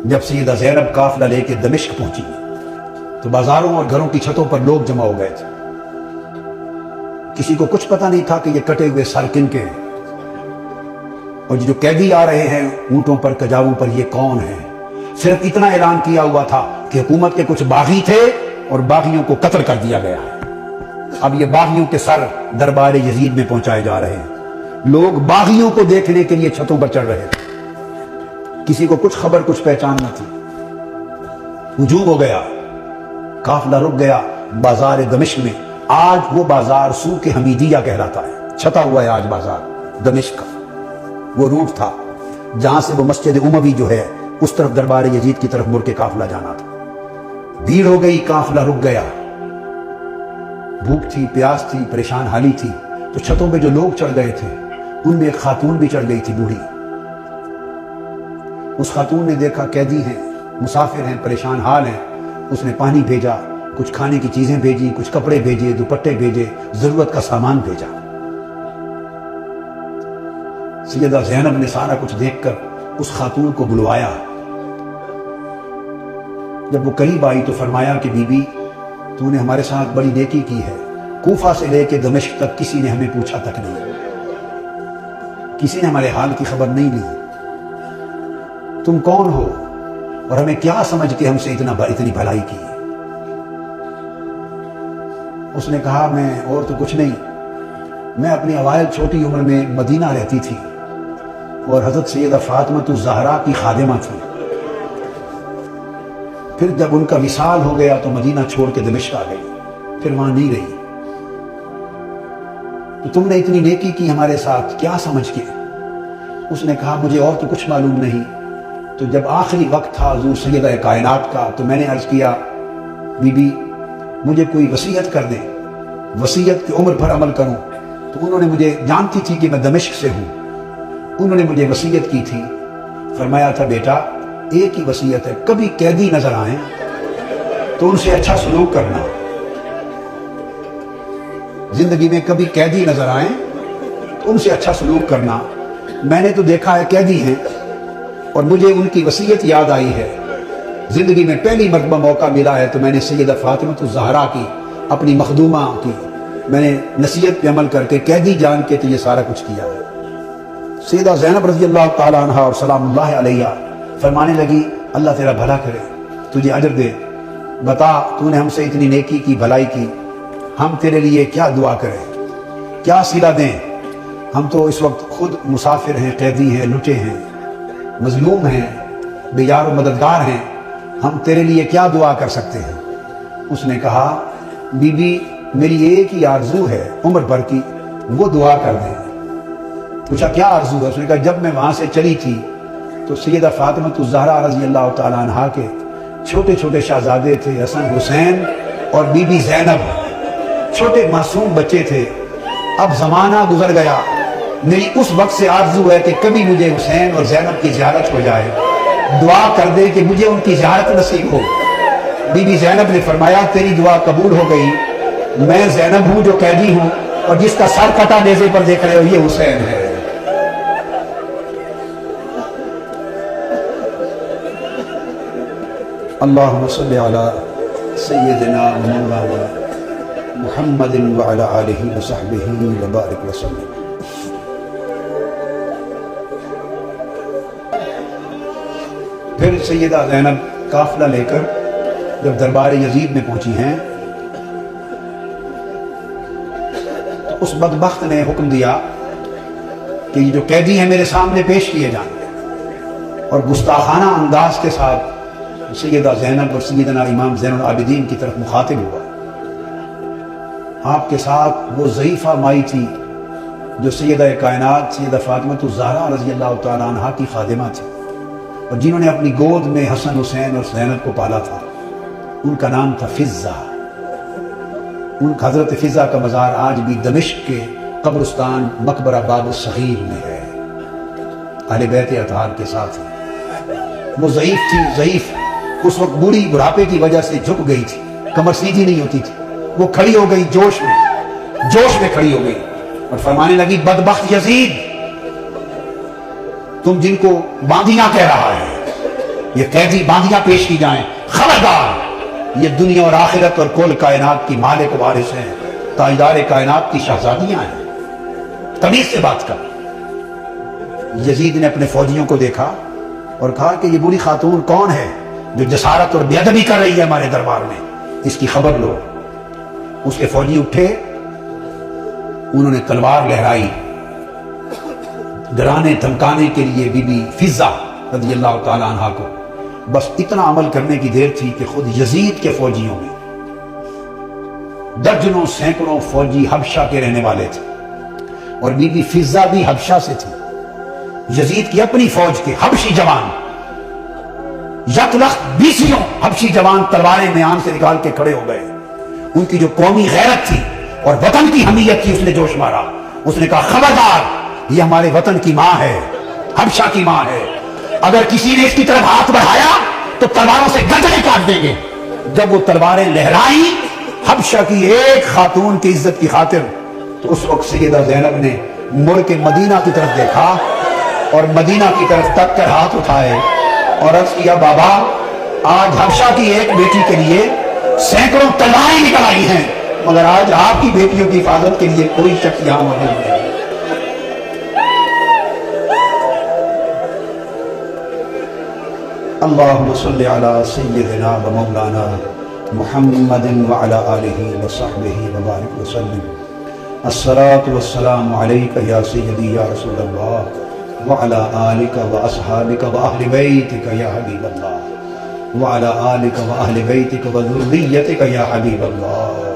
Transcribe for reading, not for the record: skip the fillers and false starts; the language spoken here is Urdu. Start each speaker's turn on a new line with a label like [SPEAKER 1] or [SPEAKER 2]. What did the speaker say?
[SPEAKER 1] جب سیدہ زینب قافلہ لے کے دمشق پہنچی تو بازاروں اور گھروں کی چھتوں پر لوگ جمع ہو گئے تھے. کسی کو کچھ پتہ نہیں تھا کہ یہ کٹے ہوئے سر کن کے ہیں، اور جو قیدی آ رہے ہیں اونٹوں پر کجاووں پر یہ کون ہیں. صرف اتنا اعلان کیا ہوا تھا کہ حکومت کے کچھ باغی تھے اور باغیوں کو قتل کر دیا گیا ہے. اب یہ باغیوں کے سر دربار یزید میں پہنچائے جا رہے ہیں. لوگ باغیوں کو دیکھنے کے لیے چھتوں پر چڑھ رہے تھے. کسی کو کچھ خبر کچھ پہچان نہ تھی. ہجوم ہو گیا، قافلہ رک گیا بازار دمشق میں. آج وہ بازار سوق حمیدیہ کہلاتا ہے. چھتا ہوا ہے آج بازار دمشق کا. وہ روٹ تھا جہاں سے وہ مسجد اموی جو ہے اس طرف دربار یزید کی طرف مڑ کے قافلہ جانا تھا. بھیڑ ہو گئی، قافلہ رک گیا. بھوک تھی، پیاس تھی، پریشان حالی تھی. تو چھتوں پہ جو لوگ چڑھ گئے تھے ان میں ایک خاتون بھی چڑھ گئی تھی، بوڑھی. اس خاتون نے دیکھا قیدی ہیں، مسافر ہیں، پریشان حال ہیں. اس نے پانی بھیجا، کچھ کھانے کی چیزیں بھیجی، کچھ کپڑے بھیجے، دوپٹے بھیجے، ضرورت کا سامان بھیجا. سیدہ زینب نے سارا کچھ دیکھ کر اس خاتون کو بلوایا. جب وہ قریب آئی تو فرمایا کہ بی بی تو نے ہمارے ساتھ بڑی نیکی کی ہے. کوفہ سے لے کے دمشق تک کسی نے ہمیں پوچھا تک نہیں، کسی نے ہمارے حال کی خبر نہیں لی. تم کون ہو اور ہمیں کیا سمجھ کے ہم سے اتنی بھلائی کی؟ اس نے کہا میں اور تو کچھ نہیں، میں اپنی اوائل چھوٹی عمر میں مدینہ رہتی تھی اور حضرت سیدہ فاطمہ الزہرا کی خادمہ تھی. پھر جب ان کا وصال ہو گیا تو مدینہ چھوڑ کے دمشق آ گئی، پھر وہاں نہیں رہی. تو تم نے اتنی نیکی کی ہمارے ساتھ کیا سمجھ کے؟ اس نے کہا مجھے اور تو کچھ معلوم نہیں. تو جب آخری وقت تھا حضور سیدہ کائنات کا تو میں نے عرض کیا بی بی مجھے کوئی وصیت کر دیں، وصیت کی عمر بھر عمل کروں. تو انہوں نے مجھے، جانتی تھی کہ میں دمشق سے ہوں، انہوں نے مجھے وصیت کی تھی. فرمایا تھا بیٹا ایک ہی وصیت ہے، کبھی قیدی نظر آئیں تو ان سے اچھا سلوک کرنا. زندگی میں کبھی قیدی نظر آئیں تو ان سے اچھا سلوک کرنا. میں نے تو دیکھا ہے قیدی ہیں اور مجھے ان کی وصیت یاد آئی ہے. زندگی میں پہلی مرتبہ موقع ملا ہے تو میں نے سیدہ فاطمہ الزہرا کی، اپنی مخدومہ کی، میں نے نصیحت پہ عمل کر کے قیدی جان کے تو یہ سارا کچھ کیا ہے. سیدہ زینب رضی اللہ تعالیٰ عنہ اور سلام اللہ علیہ فرمانے لگی اللہ تیرا بھلا کرے، تجھے اجر دے. بتا تو نے ہم سے اتنی نیکی کی، بھلائی کی، ہم تیرے لیے کیا دعا کریں، کیا صلہ دیں؟ ہم تو اس وقت خود مسافر ہیں، قیدی ہیں، لٹے ہیں، مظلوم ہیں، بے یار و مددگار ہیں، ہم تیرے لیے کیا دعا کر سکتے ہیں؟ اس نے کہا بی بی میری ایک ہی آرزو ہے عمر بھر کی، وہ دعا کر دیں. پوچھا کیا آرزو ہے؟ اس نے کہا جب میں وہاں سے چلی تھی تو سیدہ فاطمہ الزہرا رضی اللہ تعالیٰ عنہا کے چھوٹے چھوٹے شہزادے تھے، حسن حسین اور بی بی زینب، چھوٹے معصوم بچے تھے. اب زمانہ گزر گیا، میری اس وقت سے آرزو ہے کہ کبھی مجھے حسین اور زینب کی زیارت ہو جائے. دعا کر دے کہ مجھے ان کی زیارت نصیب ہو. بی بی زینب نے فرمایا تیری دعا قبول ہو گئی. میں زینب ہوں جو قیدی ہوں، اور جس کا سر کٹا نیزے پر دیکھ رہے ہو یہ حسین ہے. اللہم صلی علی سیدنا مولانا محمد وعلی آلہ وصحبہ وبارک وسلم. پھر سیدہ زینب قافلہ لے کر جب دربار یزید میں پہنچی ہیں تو اس بدبخت نے حکم دیا کہ یہ جو قیدی ہیں میرے سامنے پیش کیے جائیں. اور گستاخانہ انداز کے ساتھ سیدہ زینب اور سیدنا امام زین العابدین کی طرف مخاطب ہوا. آپ کے ساتھ وہ ضعیفہ مائی تھی جو سیدہ کائنات سیدہ فاطمہ الزہرا رضی اللہ تعالیٰ عنہا کی خادمہ تھی، اور جنہوں نے اپنی گود میں حسن حسین اور زینب کو پالا تھا. ان کا نام تھا فضہ. ان کا حضرت فضہ کا مزار آج بھی دمشق کے قبرستان مقبرہ باب الصغیر میں ہے، اہل بیت اطہار کے ساتھ. وہ ضعیف تھی، ضعیف، اس وقت بوڑھی بڑھاپے کی وجہ سے جھک گئی تھی، کمر سیدھی نہیں ہوتی تھی. وہ کھڑی ہو گئی جوش میں کھڑی ہو گئی اور فرمانے لگی بدبخت یزید، تم جن کو باندیاں کہہ رہا ہے، یہ قیدی باندیاں پیش کی جائیں، خبردار، یہ دنیا اور آخرت اور کل کائنات کی مالک و وارث ہیں، تاجدار کائنات کی شہزادیاں ہیں، تمیز سے بات کر۔ یزید نے اپنے فوجیوں کو دیکھا اور کہا کہ یہ بری خاتون کون ہے جو جسارت اور بے ادبی کر رہی ہے ہمارے دربار میں، اس کی خبر لو۔ اس کے فوجی اٹھے، انہوں نے تلوار لہرائی، ڈرانے دھمکانے کے لیے بی بی فضہ رضی اللہ تعالی عنہا کو۔ بس اتنا عمل کرنے کی دیر تھی کہ خود یزید کے فوجیوں میں درجنوں سینکڑوں فوجی حبشہ کے رہنے والے تھے، اور بی بی فضہ بھی حبشہ سے تھی۔ یزید کی اپنی فوج کے حبشی جوان، یک لخت 20 حبشی جوان تلواریں میان سے نکال کے کھڑے ہو گئے۔ ان کی جو قومی غیرت تھی اور وطن کی حمیت تھی، اس نے جوش مارا۔ اس نے کہا خبردار، یہ ہمارے وطن کی ماں ہے، حبشہ کی ماں ہے، اگر کسی نے اس کی طرف ہاتھ بڑھایا تو تلواروں سے گردنیں کاٹ دیں گے۔ جب وہ تلواریں لہرائیں حبشہ کی ایک خاتون کی عزت کی خاطر، تو اس وقت سیدہ زینب نے مڑ کے مدینہ کی طرف دیکھا اور مدینہ کی طرف تک کر ہاتھ اٹھائے اور عرض کیا بابا، آج حبشہ کی ایک بیٹی کے لیے سینکڑوں تلواریں نکل آئی ہیں، مگر آج آپ کی بیٹیوں کی حفاظت کے لیے کوئی شخص یہاں موجود نہیں۔ اللہم صلی علی سیدنا و مولانا محمد وعلی آلہ وصحبہ وبارک وسلم۔ الصلاة والسلام علیک یا سیدی یا رسول اللہ وعلی آلک و اصحابک و اہل بیتک یا حبیب اللہ وعلی آلک و اہل بیتک و ذریتک یا حبیب اللہ۔